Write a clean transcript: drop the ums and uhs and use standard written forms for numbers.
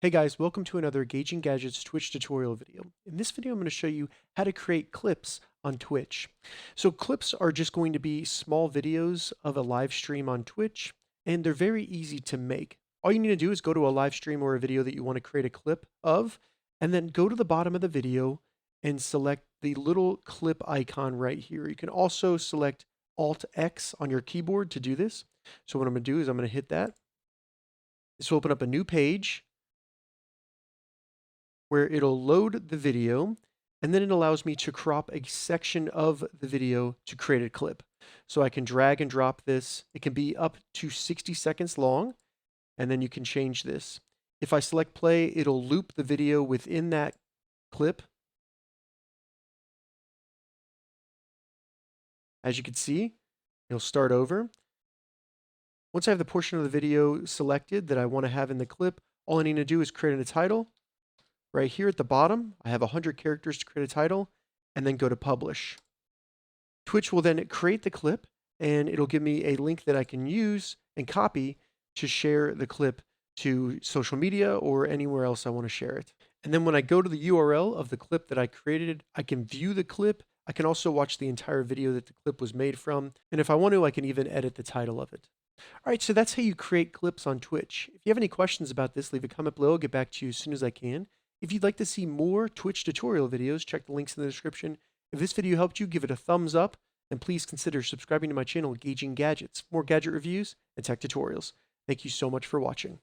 Hey guys, welcome to another Gauging Gadgets Twitch tutorial video. In this video, I'm going to show you how to create clips on Twitch. So clips are just going to be small videos of a live stream on Twitch, and they're very easy to make. All you need to do is go to a live stream or a video that you want to create a clip of, and then go to the bottom of the video and select the little clip icon right here. You can also select Alt X on your keyboard to do this. So what I'm going to do is I'm going to hit that. This will open up a new page where it'll load the video, and then it allows me to crop a section of the video to create a clip. So I can drag and drop this. It can be up to 60 seconds long, and then you can change this. If I select play, it'll loop the video within that clip. As you can see, it'll start over. Once I have the portion of the video selected that I want to have in the clip, all I need to do is create a title. Right here at the bottom, I have 100 characters to create a title, and then go to publish. Twitch will then create the clip, and it'll give me a link that I can use and copy to share the clip to social media or anywhere else I want to share it. And then when I go to the URL of the clip that I created, I can view the clip. I can also watch the entire video that the clip was made from. And if I want to, I can even edit the title of it. All right, so that's how you create clips on Twitch. If you have any questions about this, leave a comment below. I'll get back to you as soon as I can. If you'd like to see more Twitch tutorial videos, check the links in the description. If this video helped you, give it a thumbs up, and please consider subscribing to my channel, Gauging Gadgets, for more gadget reviews and tech tutorials. Thank you so much for watching.